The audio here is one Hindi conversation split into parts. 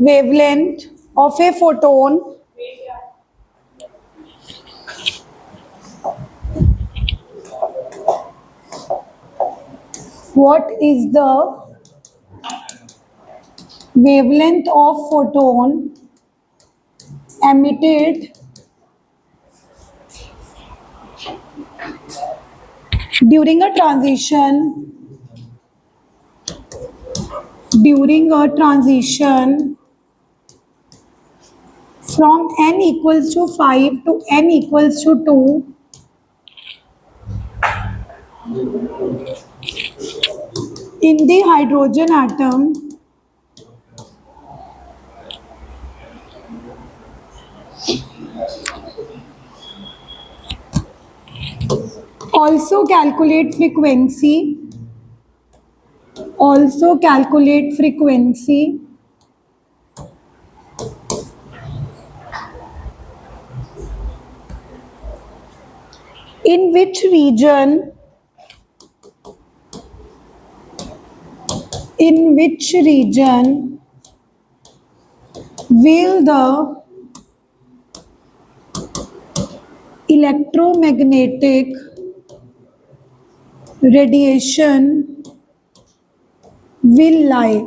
wavelength of a photon what is the wavelength of photon emitted during a transition from n equals to 5 to n equals to 2 in the hydrogen atom also calculate frequency in which region will the electromagnetic radiation will lie.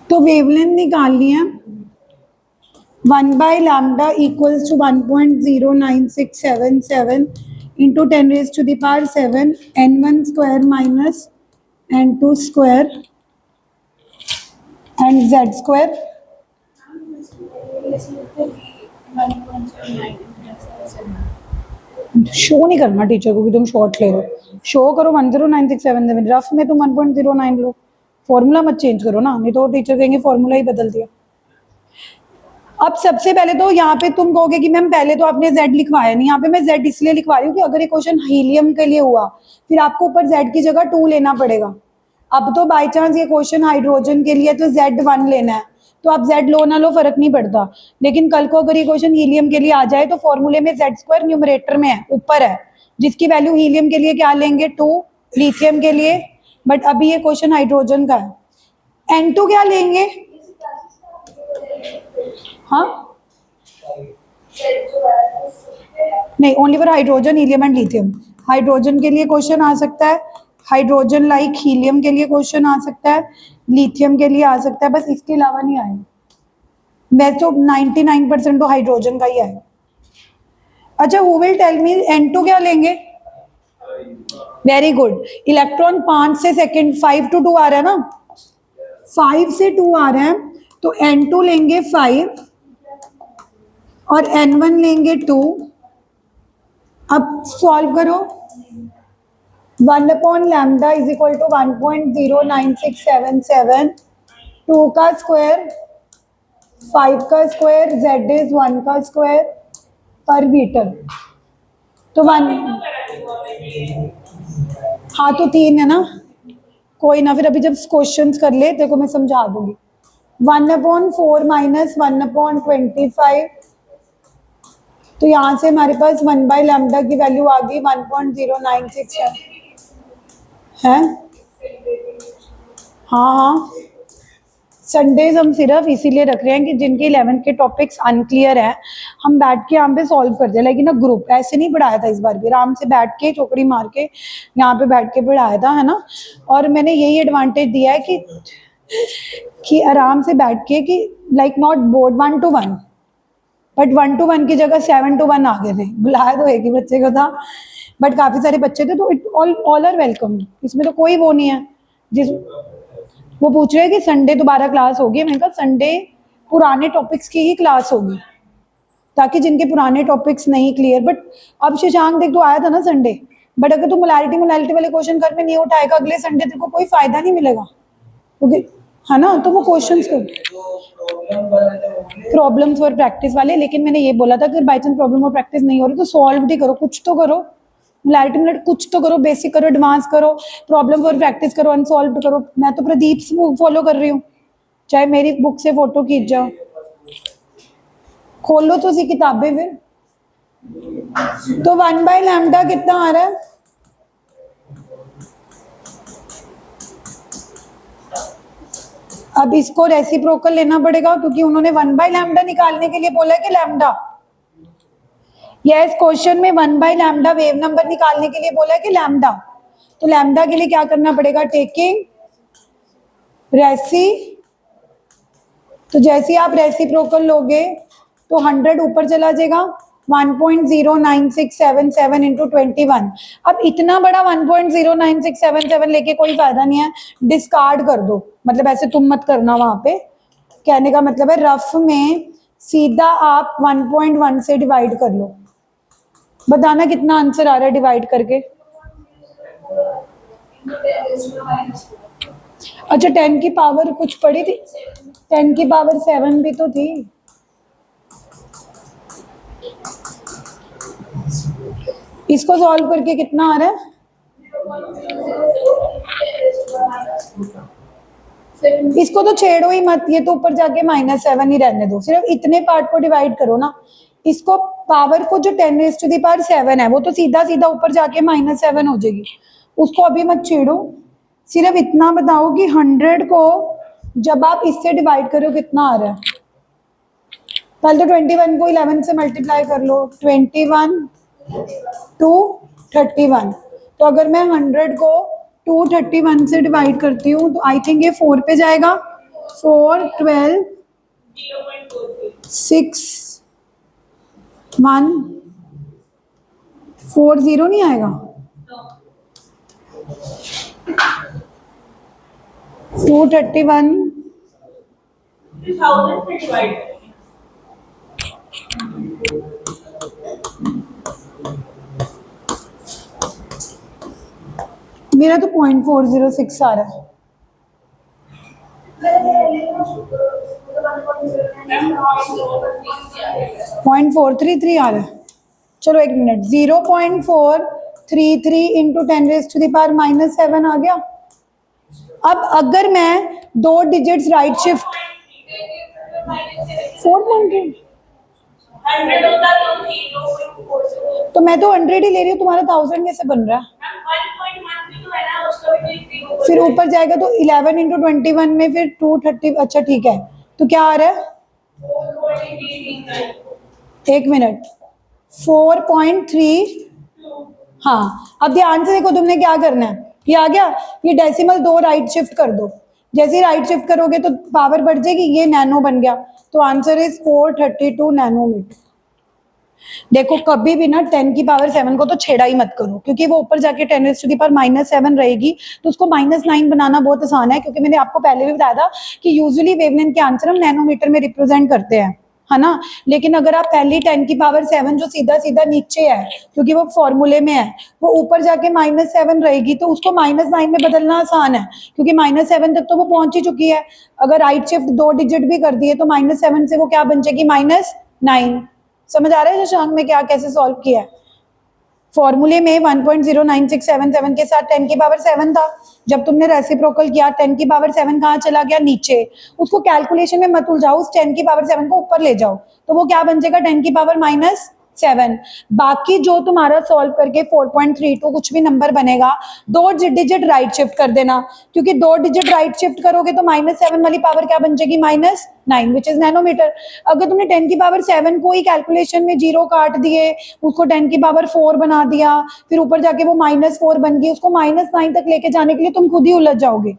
तो वेवलेंथ निकालनी है 1/λ equals to 1.09677 into 10 raised to the power 7 n1 square minus n2 square and z square. Show नहीं करना टीचर को कि तुम शॉर्ट ले रहे हो, शो करो 10967 रफ में तुम 1.09 लो, फॉर्मूला मत चेंज करो ना, नहीं तो टीचर कहेंगे फॉर्मूला ही बदल दिया। अब सबसे पहले तो यहाँ पे तुम कहोगे कि मैम पहले तो आपने z लिखवाया नहीं, यहाँ पे मैं z इसलिए लिखवा रही हूँ कि अगर ये क्वेश्चन हीलियम के लिए हुआ फिर आपको ऊपर z की जगह 2 लेना पड़ेगा। अब तो बाई चांस ये क्वेश्चन हाइड्रोजन के लिए तो z1 लेना है, तो आप z लो ना लो फर्क नहीं पड़ता, लेकिन कल को अगर ये क्वेश्चन हीलियम के लिए आ जाए तो फॉर्मूले में z² न्यूमरेटर में है, ऊपर है, जिसकी वैल्यू हीलियम के लिए क्या लेंगे 2, लिथियम के लिए, बट अभी ये क्वेश्चन हाइड्रोजन का है। n2 क्या लेंगे? हाँ नहीं, only for hydrogen, helium and lithium. Hydrogen के लिए क्वेश्चन आ सकता है, हाइड्रोजन लाइक हीलियम के लिए क्वेश्चन आ सकता है, लिथियम के लिए आ सकता है, बस इसके अलावा नहीं आएगा। मैं तो 99% तो हाइड्रोजन का ही आएगा। अच्छा, who will tell me n2 क्या लेंगे? वेरी गुड, इलेक्ट्रॉन 5 से सेकंड 5 to 2 आ रहा है ना, 5 से 2 आ रहा है, तो n2 लेंगे 5 और n1 लेंगे 2। अब सॉल्व करो, 1/λ इज इक्वल टू 1.09677, 2 का स्क्वायर 5 का स्क्वायर z इज 1 का स्क्वायर पर मीटर, तो 1, हाँ तो 3 है ना, कोई ना, फिर अभी जब क्वेश्चंस कर ले देखो मैं समझा दूंगी। 1/4 माइनस 1/25, तो यहाँ से हमारे पास 1/λ की वैल्यू आ गई 1.096 है। हाँ, संडेज हम सिर्फ इसीलिए रख रहे हैं कि जिनके 11th के टॉपिक्स अनक्लियर हैं हम बैठ के यहाँ पे सॉल्व कर दे, लेकिन ना ग्रुप ऐसे नहीं पढ़ाया था, इस बार भी आराम से बैठ के चौकड़ी मार के यहाँ पे बैठ के पढ़ाया था, है ना। और मैंने यही एडवांटेज दिया है कि आराम से बैठ के, कि like not board 1 to 1, but 1 to 1 की जगह 7 to 1 आ गए थे, बुलाया तो एक ही बच्चे को था बट काफी सारे बच्चे थे, तो इट ऑल आर वेलकम, इसमें तो कोई वो नहीं है। जिस वो पूछ रहे हैं कि संडे दोबारा क्लास होगी, मैंने कहा संडे पुराने टॉपिक्स की ही क्लास होगी, ताकि जिनके पुराने टॉपिक्स नहीं क्लियर, बट अब शशांक देख तो आया था ना संडे, बट अगर तू मोलैरिटी वाले क्वेश्चन घर में नहीं उठाएगा अगले संडे तेरे को कोई फायदा नहीं मिलेगा, क्योंकि है ना, तो वो क्वेश्चंस कर प्रॉब्लम्स और प्रैक्टिस वाले। लेकिन मैंने ये बोला था कि बाई चांस प्रॉब्लम और प्रैक्टिस नहीं हो रही तो सॉल्व भी करो, कुछ तो करो, मोलैरिटी कुछ तो करो, बेसिक करो, एडवांस करो, प्रॉब्लम और प्रैक्टिस करो, अनसॉल्व करो। मैं तो प्रदीप फॉलो कर रही हूँ, चाहे मेरी बुक से फोटो खींच जाओ, खोल लो तो सी किताबें फिर। तो 1/λ कितना आ रहा है? अब इसको रेसिप्रोकल लेना पड़ेगा क्योंकि उन्होंने 1/λ निकालने के लिए बोला है कि लैम्डा। यस, क्वेश्चन में 1/λ वेव नंबर निकालने के लिए बोला है कि लैम्डा। तो लैम्डा के लिए क्या करना पड़ेगा? टेकिंग रेसी, तो जैसे ही आप रेसिप्रोकल लोगे तो 100 ऊपर चला जाएगा, 1.09677 इंटू 21। अब इतना बड़ा 1.09677 लेके कोई फायदा नहीं है, डिस्कार्ड कर दो। मतलब ऐसे तुम मत करना, वहां पे कहने का मतलब है रफ में सीधा आप 1.1 से डिवाइड कर लो। बताना कितना आंसर आ रहा है डिवाइड करके। अच्छा 10 की पावर कुछ पड़ी थी, 10 की पावर 7 भी तो थी। इसको सॉल्व करके कितना आ रहा है? इसको तो छेड़ो ही मत, ये तो ऊपर जाके -7 ही रहने दो, सिर्फ इतने पार्ट को डिवाइड करो ना। इसको पावर को जो 10⁻7 है वो तो सीधा सीधा ऊपर जाके -7 हो जाएगी, उसको अभी मत छेड़ो। सिर्फ इतना बताओ कि 100 को जब आप इससे डिवाइड करो कितना आ रहा है। पहले तो 21 को 11 से मल्टीप्लाई कर लो, 21 टू 31। तो अगर मैं 100 को 231 से डिवाइड करती हूँ तो आई थिंक ये 4 पे जाएगा। 4 12 6 1 4 0 नहीं आएगा। 231 मेरा तो 0.406 आ रहा है। पॉइंट 433 आ रहा है। चलो एक मिनट, 0.433 इंटू 10⁻⁻7 आ गया। अब अगर मैं 2 डिजिट्स राइट शिफ्ट 4.3 तो मैं तो 100 ही ले रही हूँ, तुम्हारा 1000 कैसे बन रहा है? फिर ऊपर जाएगा तो 11 इंटू 21 में फिर 230। अच्छा ठीक है, तो क्या आ रहा है? एक मिनट, 4.3। हाँ अब ध्यान से देखो, तुमने क्या करना है, ये आ गया, ये डेसिमल 2 राइट शिफ्ट कर दो। जैसे ही राइट शिफ्ट करोगे तो पावर बढ़ जाएगी, ये नैनो बन गया, तो आंसर इज 432 नैनोमीटर। देखो कभी भी ना 10 की पावर 7 को तो छेड़ा ही मत करो, क्योंकि वो ऊपर जाके 10⁻⁻7 रहेगी, तो उसको -9 बनाना बहुत आसान है, क्योंकि मैंने आपको पहले भी बताया था कि यूजुअली वेवलेंथ के आंसर हम नैनोमीटर में रिप्रेजेंट करते हैं, है ना। लेकिन अगर आप पहली 10 की पावर 7 जो सीधा सीधा नीचे है, क्योंकि वो फॉर्मूले में है, वो ऊपर जाके -7 रहेगी, तो उसको -9 में बदलना आसान है, क्योंकि -7 तक तो वो पहुंच ही चुकी है। अगर राइट शिफ्ट 2 डिजिट भी कर दिए तो -7 से वो क्या बन जाएगी? -9। समझ आ रहा है शशांक में क्या कैसे सॉल्व किया है? फॉर्मूले में 1.09677 के साथ 10 की पावर 7 था, जब तुमने रेसिप्रोकल किया 10 की पावर 7 कहाँ चला गया? नीचे। उसको कैलकुलेशन में मत उलझाओ, उस 10 की पावर 7 को ऊपर ले जाओ, तो वो क्या बन जाएगा? 10 की पावर -7। बाकी जो तुम्हारा सॉल्व करके 4.32 कुछ भी नंबर बनेगा, 2 डिजिट राइट शिफ्ट कर देना, क्योंकि 2 डिजिट राइट शिफ्ट करोगे तो -7 वाली पावर क्या बन जाएगी? -9, विच इज नैनोमीटर। अगर तुमने 10 की पावर 7 को ही कैलकुलेशन में 0 काट दिए, उसको 10 की पावर 4 बना दिया, फिर ऊपर जाके वो -4 बन गई, उसको -9 तक लेके जाने के लिए तुम खुद ही उलझ जाओगे।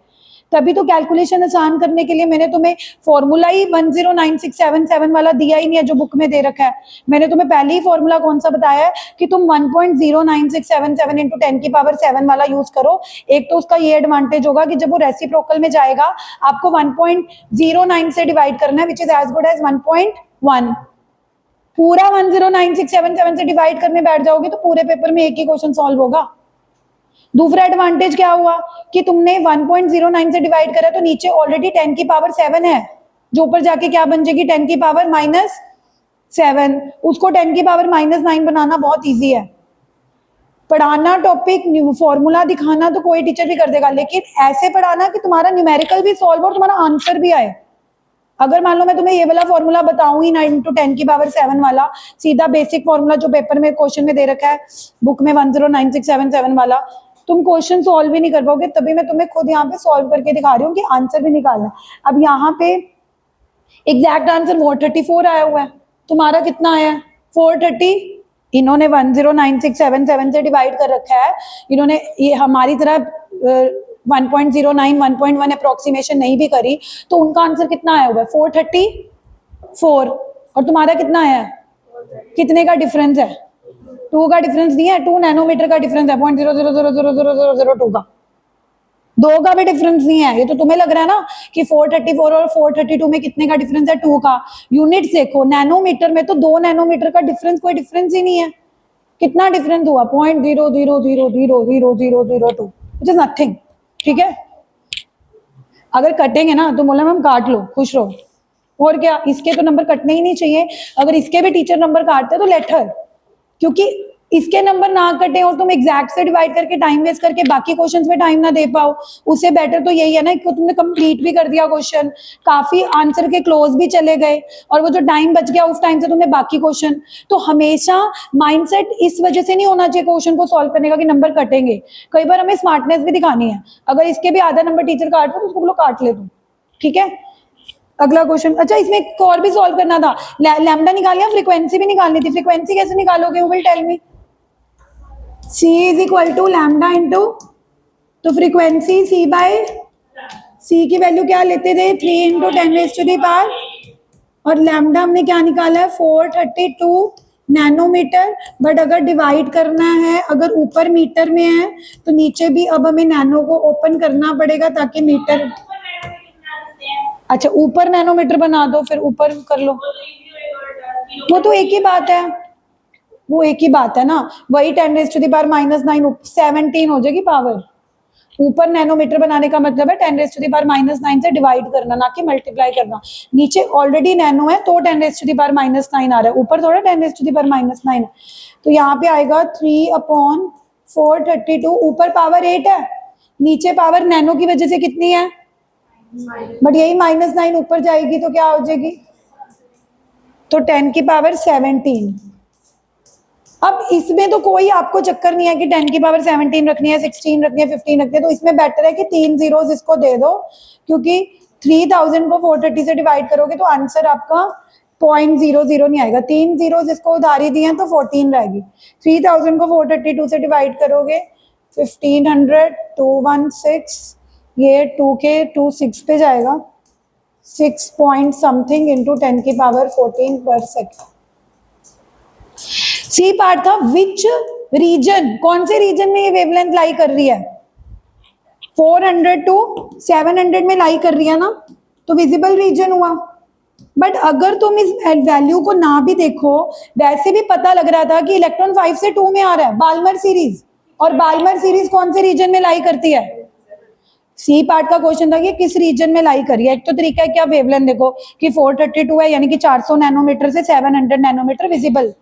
तभी तो कैलकुलेशन आसान करने के लिए मैंने तुम्हें फॉर्मूला ही 109677 वाला दिया ही नहीं है जो बुक में दे रखा है। मैंने तुम्हें पहले ही फॉर्मूला कौन सा बताया है कि तुम 1.09677 इंटू 10 की पावर 7 वाला यूज करो। एक तो उसका ये एडवांटेज होगा कि जब वो रेसिप्रोकल में जाएगा आपको 1.09 से डिवाइड करना है, which is as good as 1.1। पूरा 109677 से डिवाइड करने बैठ जाओगे तो पूरे पेपर में एक ही क्वेश्चन सॉल्व होगा। दूसरा एडवांटेज क्या हुआ कि तुमने 1.09 से डिवाइड करा तो नीचे ऑलरेडी 10 की पावर 7 है, जो ऊपर जाके क्या बन जाएगी? 10 की पावर -7। उसको 10 की पावर -9 बनाना बहुत इजी है। पढ़ाना टॉपिक, फॉर्मूला दिखाना तो कोई टीचर भी कर देगा, लेकिन ऐसे पढ़ाना कि तुम्हारा न्यूमेरिकल भी सॉल्व और तुम्हारा आंसर भी आए, अगर मान लो मैं तुम्हें ये वाला फॉर्मूला बताऊं ही 9 × 10⁻⁷ वाला, सीधा बेसिक फॉर्मूला जो पेपर में क्वेश्चन में दे रखा है बुक में 109677 वाला, तुम क्वेश्चन सॉल्व भी नहीं कर पाओगे। तभी मैं तुम्हें खुद यहाँ पे सॉल्व करके दिखा रही हूँ कि आंसर भी निकालना। अब यहाँ पे एग्जैक्ट आंसर 434 आया हुआ है, तुम्हारा कितना आया है 430। इन्होंने 109677 से डिवाइड कर रखा है, इन्होंने ये हमारी तरह 1.09 1.1 अप्रोक्सीमेशन नहीं भी करी, तो उनका आंसर कितना आया हुआ है 434। और तुम्हारा कितना आया है, कितने का डिफरेंस है, 2 का डिफरेंस नहीं है, 2 नैनोमीटर का डिफरेंस है, 0.0000002 का, 2 का भी डिफरेंस नहीं है। ये तो तुम्हें लग रहा है ना कि 434 और 432 में कितने का डिफरेंस है, 2 का। यूनिट्स देखो, नैनोमीटर में तो 2 नैनोमीटर का डिफरेंस कोई डिफरेंस ही नहीं है। कितना डिफरेंस हुआ 0.0000002, विच इज नथिंग। ठीक है, अगर कटेंगे ना तो बोला मैम काट लो, खुश रहो। और क्या, इसके तो नंबर कटने ही नहीं चाहिए। अगर इसके भी टीचर नंबर काटते तो लेट हर, क्योंकि इसके नंबर ना कटे और तुम एग्जैक्ट से डिवाइड करके टाइम वेस्ट करके बाकी क्वेश्चंस में टाइम ना दे पाओ, उससे बेटर तो यही है ना कि तुमने कंप्लीट भी कर दिया क्वेश्चन, काफी आंसर के क्लोज भी चले गए, और वो जो टाइम बच गया उस टाइम से तुमने बाकी क्वेश्चन। तो हमेशा माइंडसेट इस वजह से नहीं होना चाहिए क्वेश्चन को सॉल्व करने का कि नंबर कटेंगे। कई बार हमें स्मार्टनेस भी दिखानी है, अगर इसके भी आधा नंबर टीचर काट दो तो उसको बोलो काट ले तुम। ठीक है, अगला क्वेश्चन। अच्छा, इसमें एक और भी सॉल्व करना था, लैम्डा निकाल लिया, फ्रीक्वेंसी भी निकालनी थी। फ्रीक्वेंसी कैसे निकालोगे, you will tell me. C is equal to lambda into, तो फ्रीक्वेंसी C बाय C की वैल्यू क्या लेते थे 3 × 10⁻⁴, और लैम्डा हमने क्या निकाला है 432 नैनोमीटर। बट अगर डिवाइड करना है, अगर ऊपर मीटर में है तो नीचे भी अब हमें नैनो को ओपन करना पड़ेगा ताकि मीटर। अच्छा, ऊपर नैनोमीटर बना दो, फिर ऊपर कर लो, वो तो एक ही बात है, वो एक ही बात है ना, वही 10⁻⁻⁹ 17 हो जाएगी पावर। ऊपर नैनोमीटर बनाने का मतलब है 10⁻⁹ से डिवाइड करना, ना कि मल्टीप्लाई करना। नीचे ऑलरेडी नैनो है तो 10⁻⁹ आ रहा है, ऊपर थोड़ा 10⁻⁹ है। तो यहाँ पे आएगा 3/432, ऊपर पावर 8 है, नीचे पावर नैनो की वजह से कितनी है, बट यही -9 ऊपर जाएगी तो क्या हो जाएगी, तो 10⁻17। अब इसमें तो कोई आपको चक्कर नहीं है कि 10⁻17 रखनी है, 16 रखनी है, 15 रखनी है, तो इसमें बेटर है कि 3 zeros इसको दे दो, क्योंकि 3000 को 430 से डिवाइड करोगे तो आंसर आपका 0.00 नहीं आएगा। 3 zeros इसको उधारी दिए हैं तो 14 रहेगी। 3000 को 432 से डिवाइड करोगे 1500, 216, ये 2 के 2 6 पे जाएगा, 6 पॉइंट समथिंग इंटू 10⁻14 पर सेकेंड। सी पार्ट था, विच रीजन, कौन से रीजन में ये वेवलेंथ लाई कर रही है, 400 टू 700 में लाई कर रही है ना, तो विजिबल रीजन हुआ। बट अगर तुम इस वैल्यू को ना भी देखो, वैसे भी पता लग रहा था कि इलेक्ट्रॉन 5 से 2 में आ रहा है, बाल्मर सीरीज, और बाल्मर सीरीज कौन से रीजन में लाई करती है। सी पार्ट का क्वेश्चन था कि किस रीजन में लाई करी है। एक तो तरीका है कि आप वेवलेंथ देखो कि 432 है, यानी कि 400 नैनोमीटर से 700 नैनोमीटर विजिबल।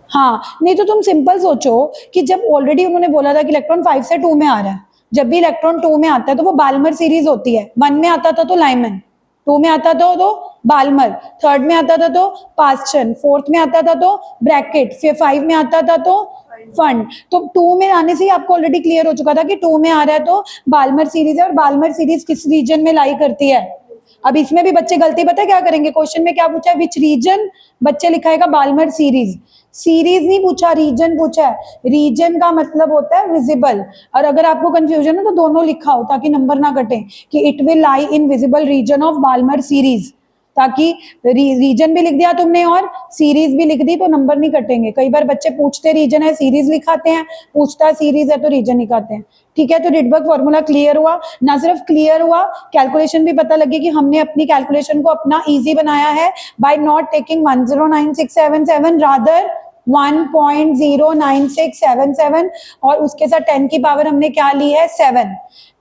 हाँ, नहीं तो तुम सिंपल सोचो कि जब ऑलरेडी उन्होंने बोला था कि इलेक्ट्रॉन 5 से 2 में आ रहा है, जब भी इलेक्ट्रॉन 2 में आता है तो वो बाल्मर सीरीज होती है। 1 में आता था तो लाइमन, 2 में आता था तो बाल्मर, 3rd में आता था तो पास्चन, 4th में आता था तो ब्रैकेट, फिर 5 में आता था तो फंड। तो 2 में आने से ही आपको ऑलरेडी क्लियर हो चुका था कि 2 में आ रहा है तो बाल्मर सीरीज है, और बाल्मर सीरीज किस रीजन में लाई करती है। अब इसमें भी बच्चे गलती पता है क्या करेंगे, क्वेश्चन में क्या पूछा है, विच रीजन, बच्चे लिखाएगा बाल्मर सीरीज, सीरीज नहीं पूछा, रीजन पूछा है। रीजन का मतलब होता है विजिबल, और अगर आपको कंफ्यूजन है तो दोनों लिखा हो ताकि नंबर ना कटे, कि it will lie in visible region of Balmer series, ताकि रीजन भी लिख दिया तुमने और सीरीज भी लिख दी तो नंबर नहीं कटेंगे। कई बार बच्चे पूछते रीजन है सीरीज लिखाते हैं, पूछता सीरीज है तो रीजन लिखाते हैं। ठीक है, तो रिडबर्ग फॉर्मूला क्लियर हुआ, ना सिर्फ क्लियर हुआ, कैलकुलेशन भी पता लगी कि हमने अपनी कैलकुलेशन को अपना इजी बनाया है बाय नॉट टेकिंग 109677, रादर 1.09677 और उसके साथ 10 की पावर हमने क्या ली है 7।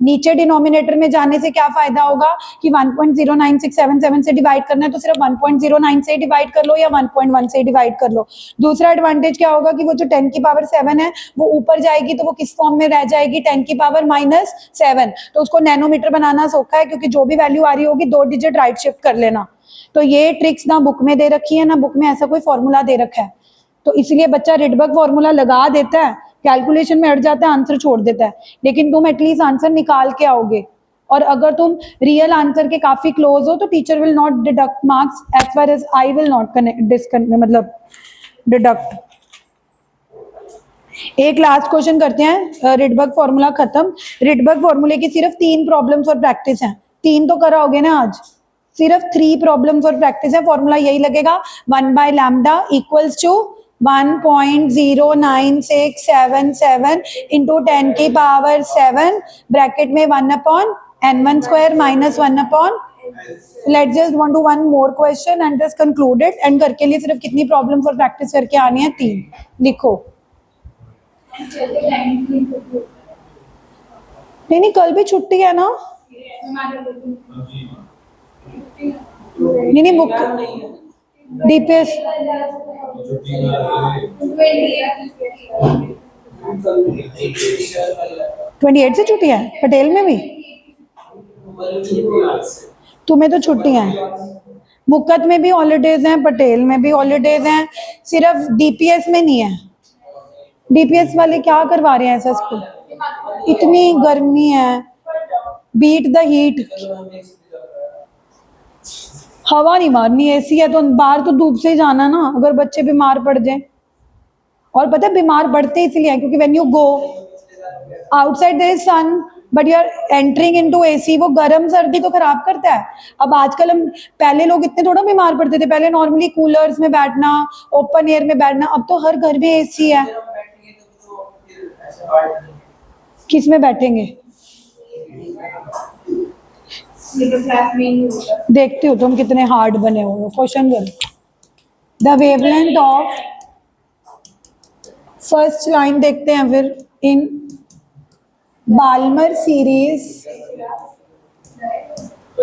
नीचे डिनोमिनेटर में जाने से क्या फायदा होगा कि 1.09677 से डिवाइड करना है तो सिर्फ 1.09 से डिवाइड कर लो या 1.1 से डिवाइड कर लो। दूसरा एडवांटेज क्या होगा कि वो जो 10 की पावर 7 है वो ऊपर जाएगी तो वो किस फॉर्म में रह जाएगी 10 की पावर -7, तो उसको नैनोमीटर बनाना सौखा है क्योंकि जो भी वैल्यू आ रही होगी 2 डिजिट राइट शिफ्ट कर लेना। तो ये ट्रिक्स ना बुक में दे रखी है ना बुक में ऐसा कोई फॉर्मूला दे रखा है, तो इसलिए बच्चा रिडबर्ग फॉर्मूला लगा देता है, कैलकुलेशन में अट जाता है, आंसर छोड़ देता है, लेकिन तुम एटलीस्ट आंसर निकाल के आओगे। और अगर तुम रियल आंसर के काफी क्लोज हो तो teacher will not deduct marks as far as I will not मतलब डिडक्ट। एक लास्ट क्वेश्चन करते हैं, रिडबर्ग फॉर्मूला खत्म। रिडबर्ग फॉर्मूले की सिर्फ 3 प्रॉब्लम्स और प्रैक्टिस हैं, 3 तो कराओगे ना आज, सिर्फ 3 प्रॉब्लम्स और प्रैक्टिस है। फॉर्मूला यही लगेगा 1/λ इक्वल्स टू 1.09677 इंटू 10 की पावर 7 ब्रैकेट में 1/n1² minus 1/। Let's just want to one more question and just conclude it. And घर के लिए सिर्फ कितनी प्रॉब्लम्स और प्रैक्टिस करके आनी है 3। लिखो। नहीं कल भी छुट्टी है ना। नहीं बुक डीपीएस 28 से छुट्टी है पटेल में भी। तुम्हें तो छुट्टी है, मुक्कत में भी हॉलीडेज हैं, पटेल में भी हॉलीडेज हैं, सिर्फ डीपीएस में नहीं है। डीपीएस वाले क्या करवा रहे हैं ऐसा स्कूल, इतनी गर्मी है, बीट द हीट। हवा नहीं मारनी, एसी है तो बाहर तो धूप से ही जाना ना, अगर बच्चे बीमार पड़ जाए। और पता है बीमार पड़ते इसलिए क्योंकि when you go outside there is sun but you are entering into AC, वो गर्म सर्दी तो खराब करता है। अब आजकल हम, पहले लोग इतने थोड़ा बीमार पड़ते थे, पहले नॉर्मली कूलर्स में बैठना, ओपन एयर में बैठना, अब तो हर घर में एसी है। किस में बैठेंगे देखते हो तुम कितने हार्ड बने हो question. The wavelength of, first line देखते हैं फिर, in Balmer series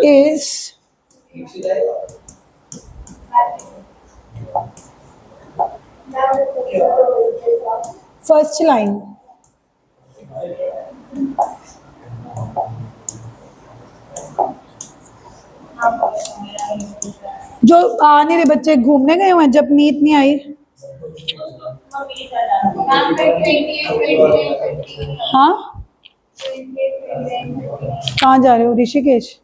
is first line जो आने रहे बच्चे घूमने गए हुए हैं, जब नीत नहीं आई। हाँ कहाँ जा रहे हो ऋषिकेश?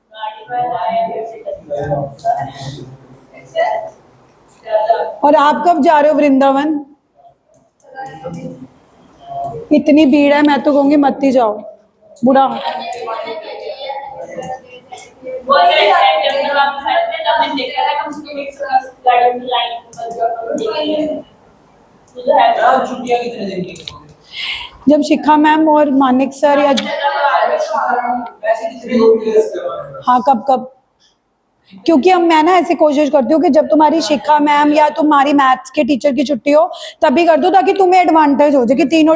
और आप कब जा रहे हो वृंदावन? इतनी भीड़ है, मैं तो कहूंगी मत ही जाओ, बुरा। जब शिखा मैम और मानिक सर या हाँ कब क्योंकि हम मैं ना ऐसे कोशिश करती हूँ कि जब तुम्हारी शिखा मैम या तुम्हारी मैथ्स के टीचर की छुट्टी हो तभी कर दो, ताकि तुम्हें एडवांटेज हो जाए कि तीनों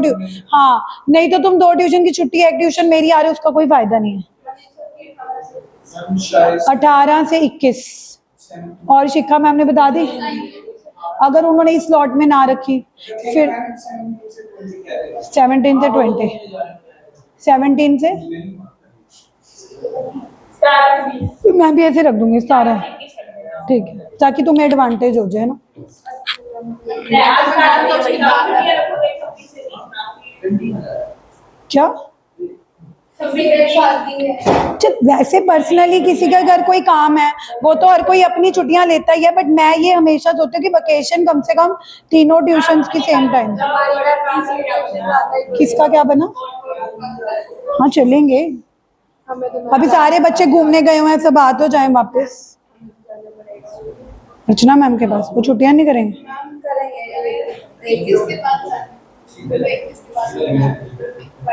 हाँ, नहीं तो तुम 2 ट्यूशन की छुट्टी, 1 ट्यूशन मेरी आ रही है, उसका कोई फायदा नहीं है। 18 से 21 और शिखा मैम ने बता दी, अगर उन्होंने इस स्लॉट में ना रखी फिर 17 से 20, 17 से मैं भी ऐसे रख दूंगी 17, ठीक है, ताकि तुम्हें एडवांटेज हो जाए ना। क्या वैसे पर्सनली किसी का अगर कोई काम है वो तो हर कोई अपनी छुट्टियां लेता ही है, बट मैं ये हमेशा सोचती हूँ कि वेकेशन कम से कम तीनों ट्यूशंस की सेम टाइम। किसका क्या बना? हाँ चलेंगे, अभी सारे बच्चे घूमने गए हुए हैं, सब आ तो जाए वापस। अर्चना मैम के पास वो छुट्टियां नहीं करेंगे।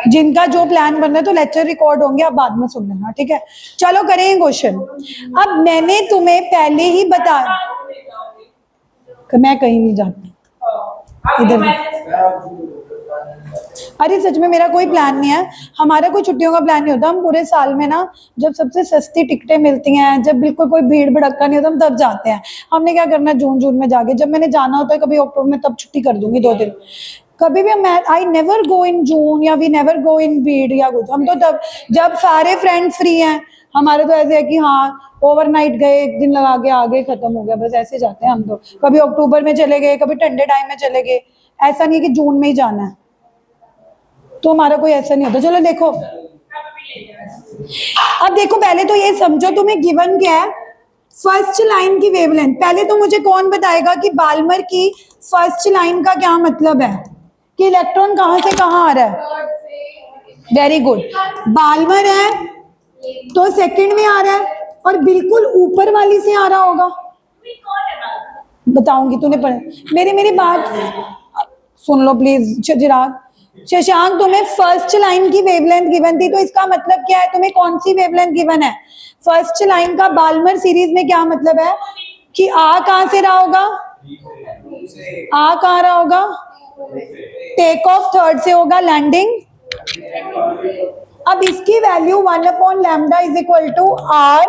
जिनका जो प्लान बन रहा है तो लेक्चर रिकॉर्ड होंगे, आप बाद में सुन लेना, ठीक है। चलो करेंगे क्वेश्चन। अब मैंने तुम्हें पहले ही बताया, मैं कहीं नहीं जाती, इधर। अरे सच में मेरा कोई प्लान नहीं है, हमारा कोई छुट्टियों का प्लान नहीं होता। हम पूरे साल में ना जब सबसे सस्ती टिकटें मिलती हैं, जब बिल्कुल कोई भीड़ भड़क्का नहीं होता, हम तब जाते हैं। हमने क्या करना है जून में जाके, जब मैंने जाना होता है कभी अक्टूबर में तब छुट्टी कर दूंगी 2 दिन। कभी भी मैं आई नेवर गो इन जून या वी नेवर गो इन भीड़ या कुछ। हम तो तब जब सारे फ्रेंड्स फ्री हैं। हमारे तो ऐसे है कि हाँ ओवरनाइट गए, 1 दिन लगा के आ गए, खत्म हो गया, बस ऐसे जाते हैं हम तो। कभी अक्टूबर में चले गए, कभी ठंडे टाइम में चले गए, ऐसा नहीं है कि जून में ही जाना है। तो हमारा कोई ऐसा नहीं होता। चलो देखो, अब देखो पहले तो ये समझो तुम्हें गिवन क्या है, फर्स्ट लाइन की वेवलेंथ। पहले तो मुझे कौन बताएगा कि बाल्मर की फर्स्ट लाइन का क्या मतलब है, कि इलेक्ट्रॉन कहां से कहां आ रहा है। वेरी गुड, बाल्मर है तो सेकंड में आ रहा है, और बिल्कुल ऊपर वाली से आ रहा होगा। बताऊंगी, तूने पढ़ मेरी बात सुन लो प्लीज। चिराग, शशांक, तुम्हें फर्स्ट लाइन की वेवलेंथ गिवन थी, तो इसका मतलब क्या है, तुम्हें कौन सी वेवलेंथ गिवन है। फर्स्ट लाइन का बाल्मर सीरीज में क्या मतलब है कि आ कहां से रहा होगा, आ कहां रहा होगा, टेक ऑफ थर्ड से होगा, लैंडिंग। अब इसकी value 1 upon lambda is equal to R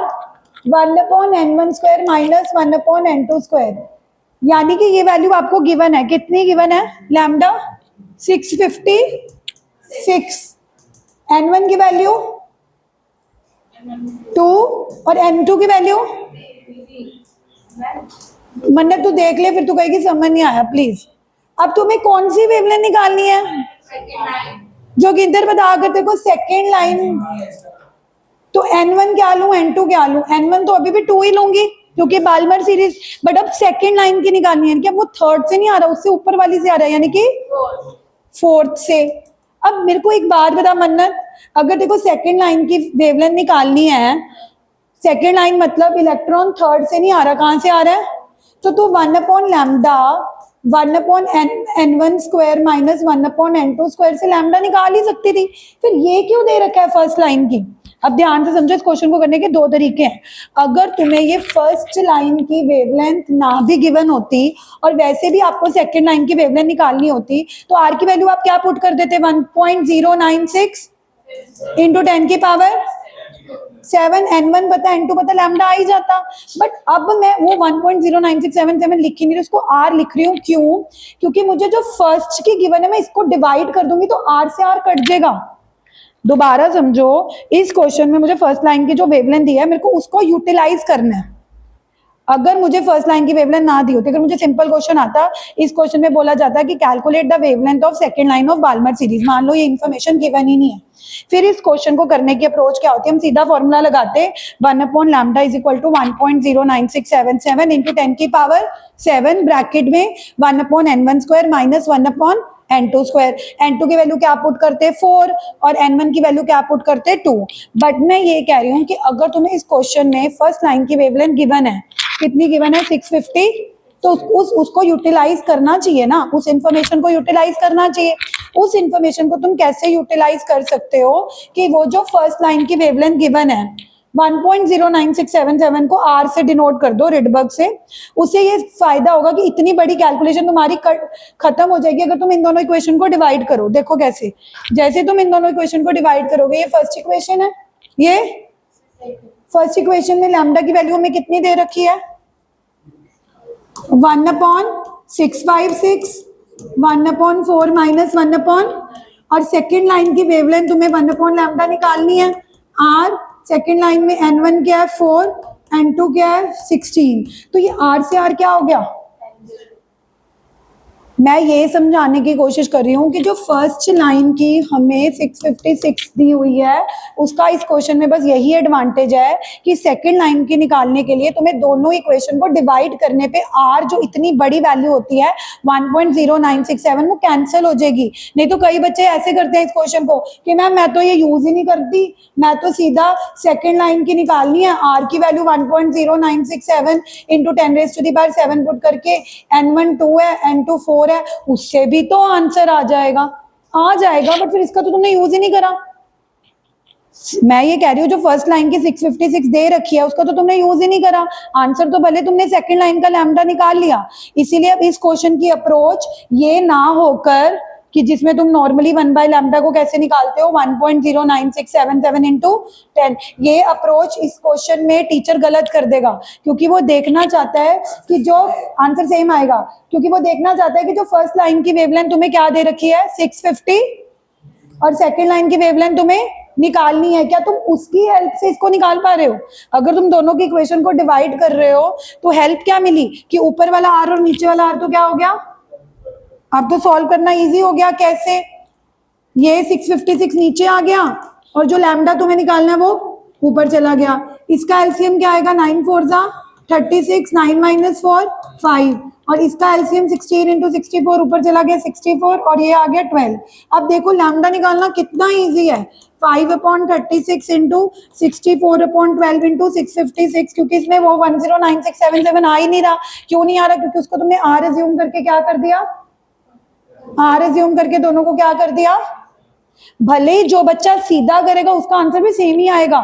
1 upon n1 square minus 1 upon n2 square. यानी कि ये वैल्यू आपको गिवन है, कितनी गिवन है, लैम्डा 656, n1 की वैल्यू 2 और n2 की वैल्यू। मन्नत तू देख ले, फिर तू कहेगी समझ नहीं आया प्लीज। अब तुम्हें कौन सी वेवलेंथ निकालनी है, जो गिंदर बता कर देखो सेकेंड लाइन। तो n1 क्या लूं, n2 क्या लूं, n1 तो अभी भी 2 ही लूंगी क्योंकि बाल्मर सीरीज। बट अब सेकेंड लाइन की निकालनी है, क्या वो थर्ड से नहीं आ रहा, उससे ऊपर वाली से आ रहा है, यानी कि फोर्थ से। अब मेरे को एक बात बता मन्नत, अगर देखो सेकेंड लाइन की वेवलेंथ निकालनी है, सेकेंड लाइन मतलब इलेक्ट्रॉन थर्ड से नहीं आ रहा, कहां से आ रहा है, तो तू 1 upon lambda 1 upon n1 square minus 1 upon n2 square से लैम्डा निकाल ही सकती थी। फिर ये क्यों दे रखा है फर्स्ट लाइन की। अब ध्यान से समझो, इस क्वेश्चन को करने के 2 तरीके हैं। अगर तुम्हें ये फर्स्ट लाइन की वेवलेंथ ना भी गिवन होती और वैसे भी आपको सेकेंड लाइन की वेवलेंथ निकालनी होती, तो आर की वैल्यू आप क्या पुट कर देते, 1.096 इंटू 10 की पावर 7, n1 पता n2 पता, लैम्डा आ ही जाता। बट अब मैं वो 1.09677 लिख ही नहीं रही, उसको r लिख रही हूँ। क्यों, क्योंकि मुझे जो फर्स्ट की गिवन है मैं इसको डिवाइड कर दूंगी तो r से r कट जाएगा। दोबारा समझो, इस क्वेश्चन में मुझे फर्स्ट लाइन की जो वेवलेंथ दी है मेरे को उसको यूटिलाइज करना है। अगर मुझे फर्स्ट लाइन की वेवलेंथ ना दी होती, अगर मुझे सिंपल क्वेश्चन आता, इस क्वेश्चन में बोला जाता है कि calculate the wavelength of second line of Balmer series, मान लो ये इन्फॉर्मेशन गिवन ही नहीं है। फिर इस क्वेश्चन को करने की अप्रोच क्या होती है, हम सीधा फॉर्मूला लगाते, 1 upon lambda is equal to 1.09677 into 10 की पावर 7 ब्रैकेट में 1 upon n1 square minus 1 upon n2 square. n2 की वैल्यू क्या पुट करते 4 और n1 की वैल्यू क्या पुट करते 2। बट मैं ये कह रही हूँ कि अगर तुम्हें इस क्वेश्चन में फर्स्ट लाइन की वेवलेंथ गिवन है, कितनी गिवन है, 650, तो उसको यूटिलाइज करना चाहिए ना, उस इंफॉर्मेशन को यूटिलाइज करना चाहिए। उस इंफॉर्मेशन को तुम कैसे यूटिलाइज कर सकते हो कि वो जो फर्स्ट लाइन की वेवलेंथ गिवन है 1.09677 को r से डिनोट कर दो, रिडबर्ग से। उससे ये फायदा होगा कि इतनी बड़ी कैलकुलेशन तुम्हारी खत्म हो जाएगी अगर तुम इन दोनों इक्वेशन को डिवाइड करो। देखो कैसे, जैसे तुम इन दोनों इक्वेशन को डिवाइड करोगे, ये फर्स्ट इक्वेशन है, ये फर्स्ट इक्वेशन में लैम्डा की वैल्यू हमें कितनी दे रखी है, 1 अपॉन 656, 1 अपॉन 4 माइनस 1 अपॉन, और सेकेंड लाइन की वेवलेंथ तुम्हें 1 अपॉन लैम्डा निकालनी है, आर। सेकेंड लाइन में n1 क्या है 4, n2 क्या है 16, तो ये r से r क्या हो गया। मैं ये समझाने की कोशिश कर रही हूँ कि जो फर्स्ट लाइन की हमें 656 दी हुई है, उसका इस क्वेश्चन में बस यही एडवांटेज है कि सेकंड लाइन की निकालने के लिए तुम्हें दोनों इक्वेशन को डिवाइड करने पे r जो इतनी बड़ी वैल्यू होती है 1.0967 वो कैंसिल हो जाएगी। नहीं तो कई बच्चे ऐसे करते हैं इस क्वेश्चन को कि मैम मैं तो ये यूज ही नहीं करती, मैं तो सीधा सेकेंड लाइन की निकालनी है, r की वैल्यू 1.0967 इंटू 10⁻⁷ पुट करके n1 2 है, n2 4 है, उससे भी तो आंसर आ जाएगा, बट फिर इसका तो तुमने यूज ही नहीं करा। मैं ये कह रही हूँ जो फर्स्ट लाइन की 656 दे रखी है उसका तो तुमने यूज ही नहीं करा, आंसर तो भले तुमने सेकंड लाइन का लैम्डा निकाल लिया। इसीलिए अब इस क्वेश्चन की अप्रोच ये ना होकर कि जिसमें तुम नॉर्मली 1/लैम्डा को कैसे निकालते हो 1.09677 इंटू 10, ये अप्रोच इस क्वेश्चन में टीचर गलत कर देगा, क्योंकि वो देखना चाहता है कि जो आंसर सेम आएगा, क्योंकि वो देखना चाहता है कि जो फर्स्ट लाइन की वेवलेंथ तुम्हें क्या दे रखी है 650 और सेकेंड लाइन की वेवलेंथ तुम्हें निकालनी है, क्या तुम उसकी हेल्प से इसको निकाल पा रहे हो? अगर तुम दोनों की इक्वेशन को डिवाइड कर रहे हो तो हेल्प क्या मिली कि ऊपर वाला आर और नीचे वाला आर तो क्या हो गया, अब तो सॉल्व करना इजी हो गया। कैसे? ये 656 नीचे आ गया और जो लैम्डा तुम्हें निकालना है वो ऊपर चला गया। इसका एलसीएम क्या आएगा, 9 4 जा 36, 9 माइनस 4 5, और इसका एलसीएम 16 इंटू 64 ऊपर चला गया 64 और ये आ गया 12। अब देखो लैम्डा निकालना कितना इजी है, 5/36 इंटू 64/12 इंटू 656, क्योंकि इसमें वो 109677 आ ही नहीं रहा। क्यों नहीं आ रहा? क्योंकि उसको तुमने आर एज्यूम करके क्या कर दिया, आर एज्यूम करके दोनों को क्या कर दिया। भले ही जो बच्चा सीधा करेगा उसका आंसर भी सेम ही आएगा,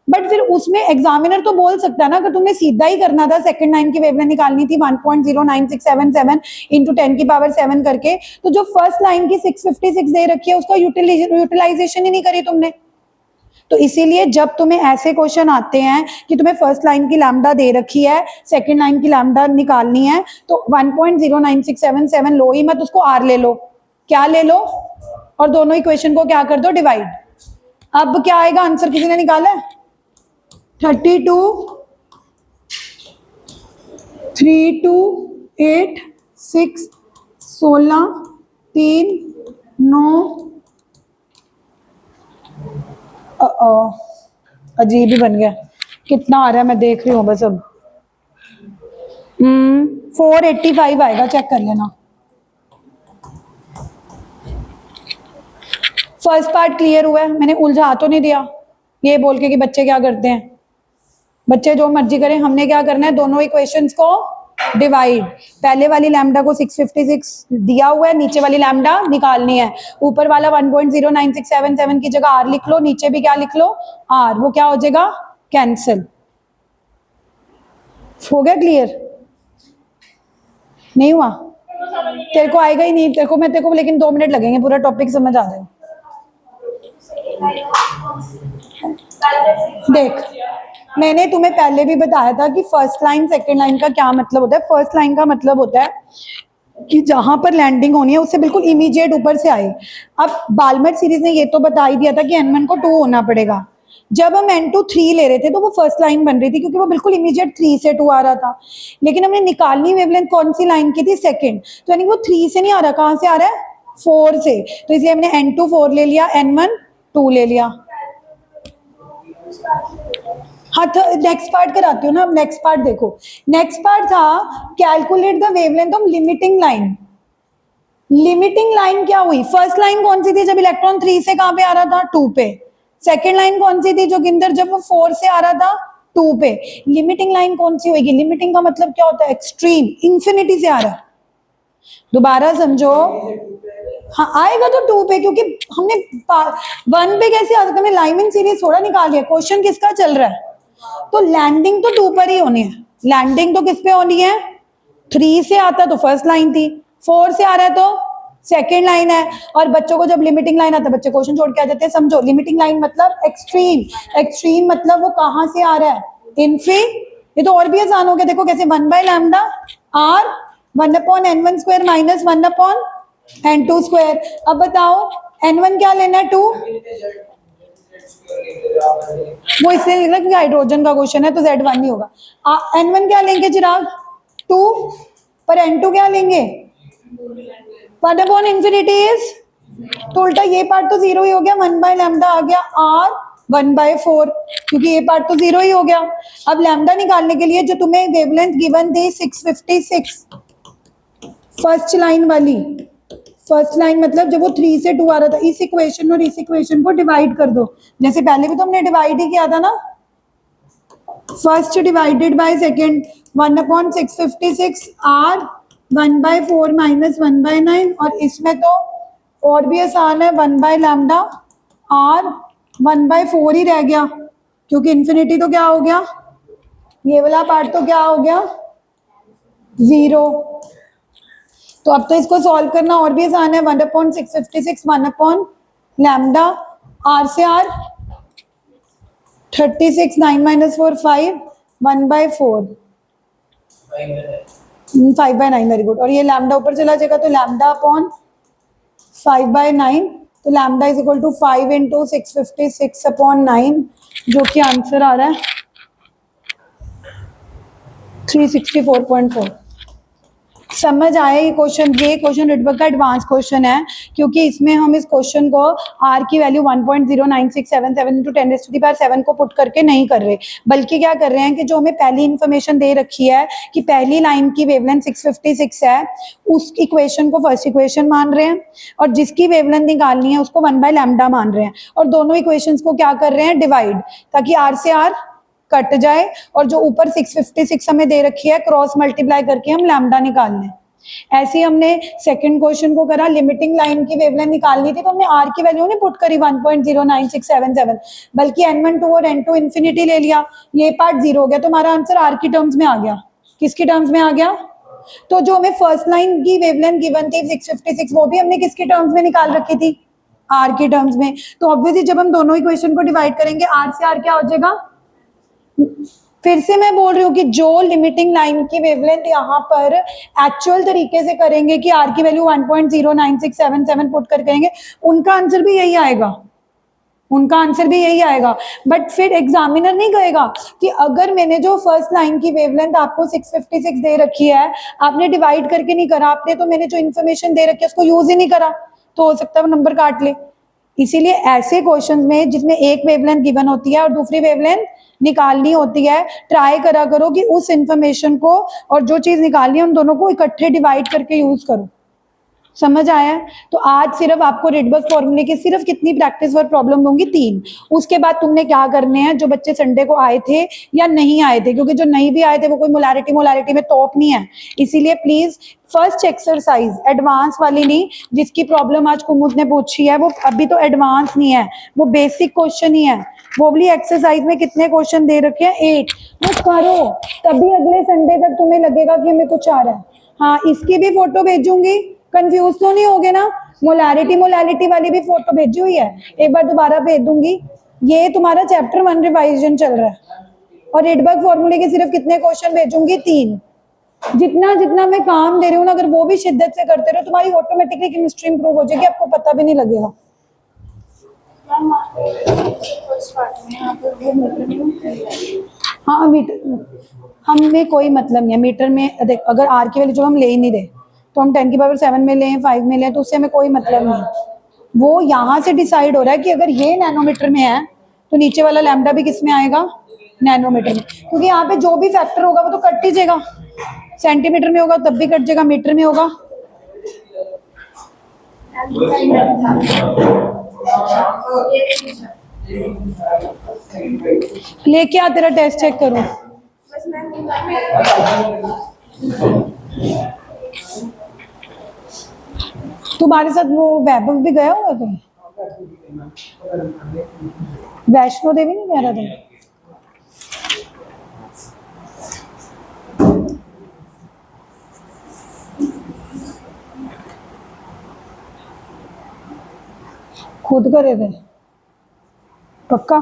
बट फिर उसमें एग्जामिनर तो बोल सकता है ना, अगर तुमने सीधा ही करना था, सेकंड लाइन की वेवलेंथ निकालनी थी 1.09677 इंटू 10 की पावर 7 करके, तो जो फर्स्ट लाइन की 656 दे रखी है उसका यूटिलाइजेशन ही नहीं करी तुमने। तो इसीलिए जब तुम्हें ऐसे क्वेश्चन आते हैं कि तुम्हें फर्स्ट लाइन की लैम्डा दे रखी है, सेकंड लाइन की लैम्डा निकालनी है, तो 1.09677 लो ही मत, उसको आर ले लो। क्या ले लो? और दोनों इक्वेशन को क्या कर दो, डिवाइड। अब क्या आएगा आंसर, किसी ने निकाला है? 32 3 2 8 6 16 3 9 अजीब ही बन गया। कितना आ रहा है मैं देख रही हूँ बस अब। 485 आएगा, चेक कर लेना। फर्स्ट पार्ट क्लियर हुआ है, मैंने उलझा तो नहीं दिया ये बोल के कि बच्चे क्या करते हैं, बच्चे जो मर्जी करें, हमने क्या करना है, दोनों इक्वेशंस को डिवाइड। पहले वाली लैम्डा को 656 दिया हुआ है, नीचे वाली लैम्डा निकालनी है। ऊपर वाला 1.09677 की जगह आर लिख लो, नीचे भी क्या लिख लो, आर। वो क्या हो जाएगा, कैंसिल। हो गया क्लियर? नहीं हुआ? तेरे को आएगा ही नहीं, तेरे को लेकिन 2 मिनट लगेंगे, पूरा टॉपिक समझ आ जाएगा। देख, मैंने तुम्हें पहले भी बताया था कि फर्स्ट लाइन सेकंड लाइन का क्या मतलब होता है। फर्स्ट लाइन का मतलब होता है कि जहां पर लैंडिंग होनी है उससे बिल्कुल इमीडिएट ऊपर से आए। अब बाल्मर सीरीज ने ये तो बता ही दिया था कि n1 को 2 होना पड़ेगा। जब हम n2 3 ले रहे थे तो वो फर्स्ट लाइन बन रही थी, क्योंकि वो बिल्कुल इमीडिएट 3 से 2 आ रहा था। लेकिन हमने निकालनी वेवलेंथ कौन सी लाइन की थी, सेकंड, तो यानी वो 3 से नहीं आ रहा, कहां से आ रहा है, 4 से। तो इसलिए हमने n2 4 ले लिया, n1 2 ले लिया। हाँ, तो नेक्स्ट पार्ट कराती हूँ ना। नेक्स्ट पार्ट देखो, नेक्स्ट पार्ट था calculate the wavelength of limiting line. Limiting line क्या हुई, फर्स्ट लाइन कौन सी थी जब इलेक्ट्रॉन 3 से कहां पे आ रहा था, 2 पे। सेकेंड लाइन कौन सी थी जोगिंदर, जब वो 4 से आ रहा था 2 पे। लिमिटिंग लाइन कौन सी होगी, लिमिटिंग का मतलब क्या होता है, एक्सट्रीम, इंफिनिटी से आ रहा है। दोबारा समझो, हाँ आएगा तो 2 पे, क्योंकि हमने 1 पे कैसे आ सकता, हमने लाइमिन सीरीज थोड़ा निकाल लिया। क्वेश्चन किसका चल रहा है, तो लैंडिंग तो 2 पर ही होनी है। लैंडिंग तो किस पे होनी है, 3 से आता तो फर्स्ट लाइन थी, 4 से आ रहा है तो सेकेंड लाइन है। और बच्चों को जब लिमिटिंग लाइन आता है बच्चे क्वेश्चन छोड़ के आ जाते हैं। समझो, लिमिटिंग लाइन मतलब एक्सट्रीम, एक्सट्रीम मतलब वो कहां से आ रहा है, इनफी। ये तो और भी आसान हो गया, देखो कैसे, 1/लैम्डा R 1/n1 square minus 1/n2 square. अब बताओ n1 क्या लेना है, 2, वो इसलिए लिख रहा क्योंकि हाइड्रोजन का क्वेश्चन है तो Z1 नहीं होगा। n1 क्या लेंगे चिराग, 2, पर n2 क्या लेंगे, 1/infinity इज, तो उल्टा ये पार्ट तो 0 ही हो गया, 1/लैम्डा आ गया R 1/4, क्योंकि ये पार्ट तो 0 ही हो गया। अब लैम्डा निकालने के लिए जो तुम्हें वेवलेंथ गिवन थी 656, फर्स्ट लाइन वाली, फर्स्ट लाइन मतलब जब वो 3 से 2 आ रहा था, इस इक्वेशन और इस इक्वेशन को डिवाइड कर दो, जैसे पहले भी तो हमने डिवाइड ही किया था ना। First divided by second, 1/656 R 1/4 minus 1/9, और इसमें तो और भी आसान है, 1/लैम्डा R 1/4 ही रह गया, क्योंकि इन्फिनिटी तो क्या हो गया, ये वाला पार्ट तो क्या हो गया, 0। तो अब तो इसको सॉल्व करना और भी आसान है। 1/656 1/लैम्डा, आर से आर 36, 9 - 4 5, 1/4, 5/9, वेरी गुड। और ये लैम्डा ऊपर चला जाएगा तो लैम्डा अपॉन 5/9, तो लैम्डा इज इक्वल टू 5 × 656/9, जो कि आंसर आ रहा है 364.4। समझ आया ये क्वेश्चन? ये क्वेश्चन रिडबर्ग का एडवांस क्वेश्चन है, क्योंकि इसमें हम इस क्वेश्चन को आर की वैल्यू 1.09677 × 10⁻7 को पुट करके नहीं कर रहे, बल्कि क्या कर रहे हैं कि जो हमें पहली इंफॉर्मेशन दे रखी है कि पहली लाइन की वेवलेंथ 656 है, उस इक्वेशन को फर्स्ट इक्वेशन मान रहे हैं, और जिसकी वेवलेंथ निकालनी है उसको 1/लैम्डा मान रहे हैं, और दोनों इक्वेशंस को क्या कर रहे हैं, डिवाइड, ताकि आर से आर कट जाए, और जो ऊपर 656 हमें दे रखी है क्रॉस मल्टीप्लाई करके हम लैम्डा निकाल लें। ऐसे ही हमने सेकंड क्वेश्चन को करा, लिमिटिंग लाइन की वेवलेंथ निकालनी थी, तो हमने आर की वैल्यू नहीं पुट करी 1.09677, बल्कि n1 और n2 इन्फिनिटी ले लिया, ये पार्ट 0 हो गया, तो हमारा आंसर आर की टर्म्स में आ गया। किसकी टर्म्स में आ गया? तो जो हमें फर्स्ट लाइन की वेवलेंथ गिवन थी 656, वो भी हमने किसकी टर्म्स में निकाल रखी थी, आर की टर्म्स में। तो ऑब्वियसली जब हम दोनों इक्वेशन को डिवाइड करेंगे, आर से आर क्या हो जाएगा, फिर से मैं बोल रही हूँ कि जो लिमिटिंग लाइन की वेवलेंथ यहाँ पर एक्चुअल तरीके से करेंगे कि आर की वैल्यू 1.09677 पुट कर करेंगे, उनका आंसर भी यही आएगा, उनका आंसर भी यही आएगा। बट फिर एग्जामिनर नहीं कहेगा कि अगर मैंने जो फर्स्ट लाइन की वेवलेंथ आपको 656 दे रखी है, आपने डिवाइड करके नहीं करा, आपने तो मैंने जो इन्फॉर्मेशन दे रखी है उसको यूज ही नहीं करा, तो हो सकता है वो नंबर काट ले। इसीलिए ऐसे क्वेश्चंस में जिसमें एक वेवलेंथ गिवन होती है और दूसरी वेवलेंथ निकालनी होती है, ट्राई करा करो कि उस इंफॉर्मेशन को और जो चीज निकालनी है उन दोनों को इकट्ठे डिवाइड करके यूज करो। समझ आया है? तो आज सिर्फ आपको रिडबर्ग फॉर्मूले की सिर्फ कितनी प्रैक्टिस और प्रॉब्लम दूंगी, 3। उसके बाद तुमने क्या करने हैं, जो बच्चे संडे को आए थे या नहीं आए थे, क्योंकि जो नहीं भी आए थे वो कोई मोलारिटी में टॉप नहीं है, इसीलिए प्लीज फर्स्ट एक्सरसाइज एडवांस वाली नहीं, जिसकी प्रॉब्लम आज कुमुद ने पूछी है वो अभी तो एडवांस नहीं है, वो बेसिक क्वेश्चन ही है। वो वाली एक्सरसाइज में कितने क्वेश्चन दे रखे हैं, 8। वो करो, तभी अगले संडे तक तुम्हें लगेगा कि हमें कुछ आ रहा है। हाँ, इसकी भी फोटो भेजूंगी, कंफ्यूज तो नहीं होगे ना? मोलालिटी वाली भी फोटो भेजी हुई है, एक बार दोबारा भेज दूंगी। ये तुम्हारा चैप्टर 1 रिवाइजन चल रहा है, और रिडबर्ग फॉर्मूले के सिर्फ कितने क्वेश्चन भेजूंगी, 3। जितना जितना मैं काम दे रही हूँ ना, अगर वो भी शिद्दत से करते रहो, तुम्हारी ऑटोमेटिकली केमिस्ट्री इंप्रूव हो जाएगी, आपको पता भी नहीं लगेगा। हाँ, मीटर हमें कोई मतलब नहीं है, मीटर में देख, अगर आर की वैल्यू जो हम ले ही नहीं रहे, तो हम 10⁻7 में लें, 5 में लें, तो उससे हमें कोई मतलब नहीं है। वो यहाँ से डिसाइड हो रहा है कि अगर ये नैनोमीटर में है तो नीचे वाला लैम्डा भी किस में आएगा, नैनोमीटर में, क्योंकि यहाँ पे जो भी फैक्टर होगा वो तो कट ही जाएगा। सेंटीमीटर में होगा तब भी कट जाएगा, मीटर में होगा। लेके आ, तेरा टेस्ट चेक करो। तुम्हारे साथ वो वैभव भी गया होगा, तुम वैष्णो देवी नहीं कह रहा तुम? खुद करे थे पक्का?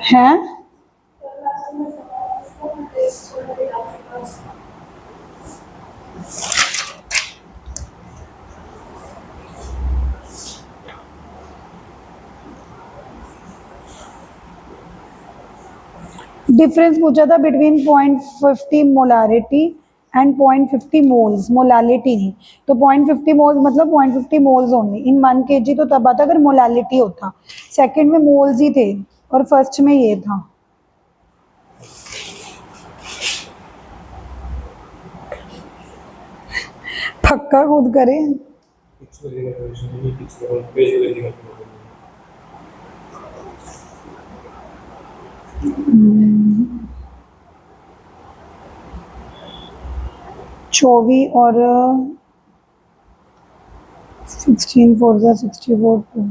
हैं? डिफरेंस पूछा था between 0.50 molarity and 0.50 moles, molality नहीं। तो 0.50 मोल्स मतलब 0.50 मोल्स ओनली इन 1 kg, तो तब आता अगर मोलालिटी होता। सेकंड में मोल्स ही थे और फर्स्ट में ये था। पक्का खुद करे। 24 और 16 4 जा 64 2।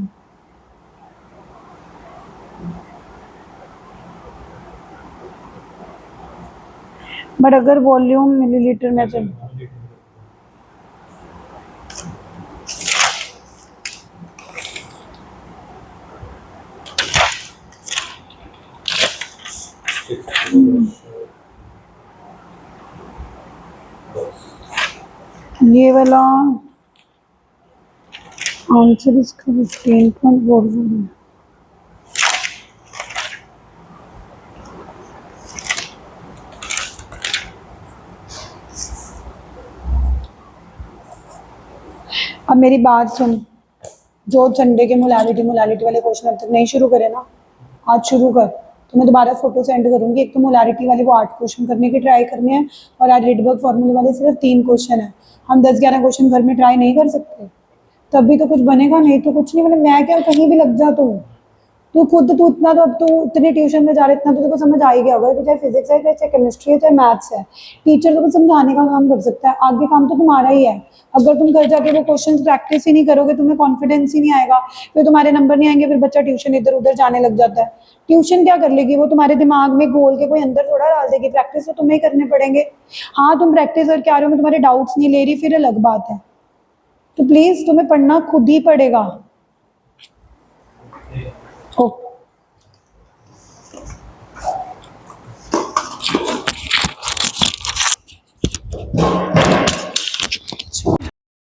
बट अगर वॉल्यूम मिलीलीटर में चल ये वाला आंसर इसका 15.44 है। अब मेरी बात सुन, जो संडे के मोलालिटी वाले क्वेश्चन अब तक नहीं शुरू करे ना, आज शुरू कर। तो मैं दोबारा फोटो सेंड करूंगी। एक तो मोलालिटी वाले वो 8 क्वेश्चन करने की ट्राई करने हैं और आज रिडबर्ग फॉर्मूले वाले सिर्फ 3 क्वेश्चन है। हम 10-11 क्वेश्चन घर में ट्राई नहीं कर सकते, तभी तो कुछ बनेगा, नहीं तो कुछ नहीं। मतलब मैं क्या, कहीं भी लग जा तू खुद, तू इतना तो अब तू इतने ट्यूशन में जा रहा है, इतना तो तेरे को समझ आ ही गया होगा कि चाहे फिजिक्स है, चाहे केमिस्ट्री है, चाहे मैथ्स है, टीचर तो बस समझाने का काम कर सकता है, आगे काम तो तुम्हारा ही है। अगर तुम घर जाके वो क्वेश्चन प्रैक्टिस ही नहीं करोगे, तुम्हें कॉन्फिडेंस ही नहीं आएगा, फिर तुम्हारे नंबर नहीं आएंगे, फिर बच्चा ट्यूशन इधर उधर जाने लग जाता है। ट्यूशन क्या कर लेगी वो, तुम्हारे दिमाग में घोल के कोई अंदर थोड़ा डाल देगी, प्रैक्टिस तो तुम्हें ही करने पड़ेंगे। हाँ तुम प्रैक्टिस करके आ रहे हो, मैं तुम्हारे डाउट्स नहीं ले रही, फिर अलग बात है। तो प्लीज तुम्हें पढ़ना खुद ही पड़ेगा। ओके।